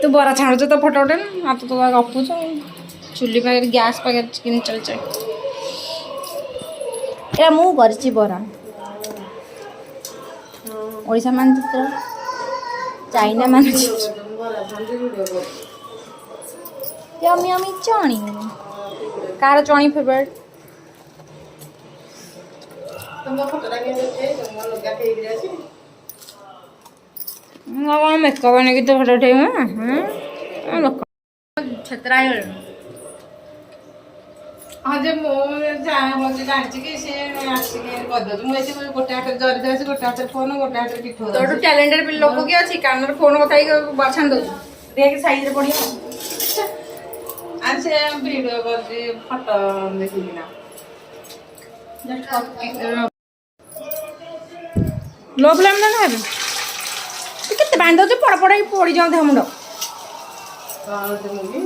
तू बरा छाणुच तो फोटो उठे ना तो गपुच चुली पाखे गैस पाखे चिकेन चल चल या मु करछि बरा ओडिशा मानचित्र चाइना मानचित्र यमी यमी चणी कार चणी फेवरेट मेकअप आने की तो फोटो उठे छतरा हाँ जे मो जानछि कि से आसिके कर दो मु ऐसे गोटे हाथ जरी देसी गोटे हाथ फोन गोटे हाथ पिठो तो टैलेंटेड लोक की अछि कानर फोन बताई बाछन दो देख साइज रे बढ़िया आ से वीडियो कर फोटो देखिना जस्ट लो फ्लेम ना है तू केते बांध दो पड़ पड़ पड़ी जाऊ दे मुंड कौन से मूवी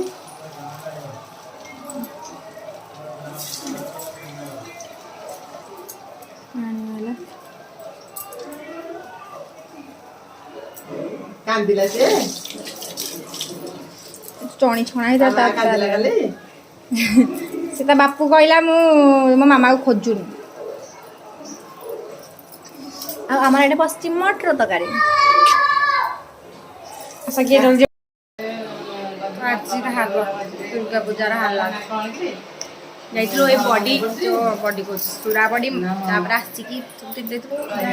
कांदिला से चणी छणा ही ता कांदिला गले से ता बापू कहला मो मामा को खोजुनी आ हमारे एटे पश्चिम मटर तकारी ऐसा किए जल्दी आज हालवा दुर्गा पूजा हालवा जाइलो ए बॉडी जो बॉडी को चूड़ा बॉडी तापर आछि की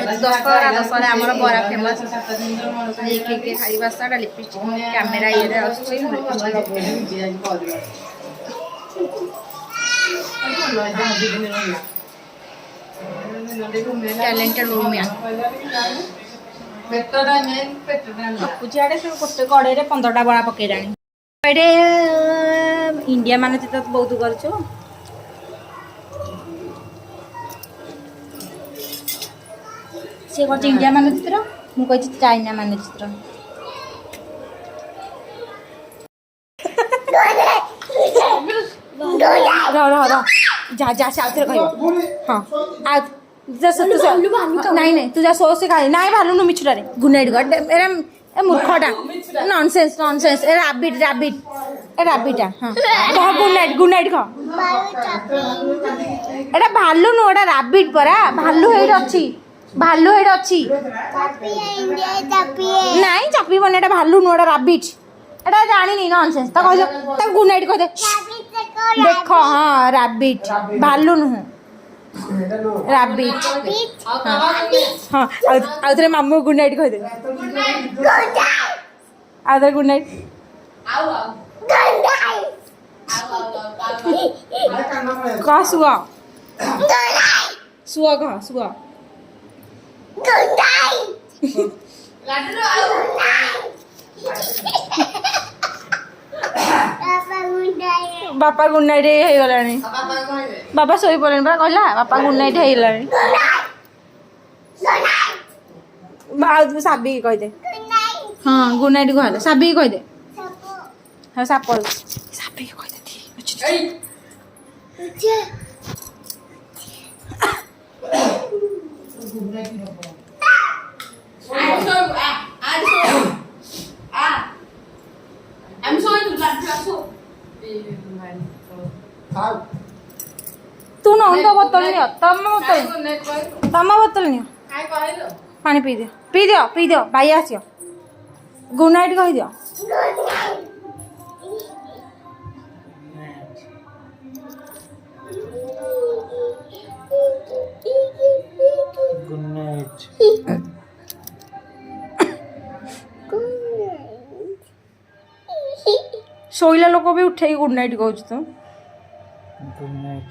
दशहरा हमर बड़ा फेमस एक एक खाई बासाटा लिपस्टिक कैमरा ये रे अछि टैलेंटेड वुमेन पेटरा मेन पेटरा पूजा आड़े से गोटे कड़े रे 15टा बड़ा पकई रानी एडे इंडिया माने चित्र बहुत करछु से करछ इंडिया माने चित्र मु कहछि चाइना माने चित्र रो जा जा से आउथरे कहयो हां आ जा सत्तू से नहीं नहीं तू जा सो से खाई नहीं भालू नु मिछुरा रे गुड नाइट गॉड एरा ए मूर्खटा नॉनसेंस नॉनसेंस ए रैबिट रैबिट ए रैबिटा हां कह गुड नाइट कह एटा भालू नु एटा रैबिट परा भालू हेड अछि नहीं चापी बने एटा भालू नु एटा रैबिट एटा जानी नहीं नॉनसेंस ता कह ता गुड नाइट कह दे देखो हां रैबिट भालू नु रैबिट हाँ आउथरे मामू गुड नाइट कह दे आउथरे गुड नाइट कह सुआ सुआ कह सुआ बापा गुड नाइट हे गलानी बाबा सोई पड़े बा कहला बापा गुड नाइट हे गलानी बाउ साबी कह दे हां गुड नाइट कहले साबी कह दे हां साप साबी कह दे good night I'm sorry to that so तू न तो बोतल नियो तम बोतल नियो काय कहलो पानी पी दियो भाई आसियो गुड नाइट कह दियो गुड नाइट शोइला लोक भी उठे गुड नाइट कहू तो गुड नाइट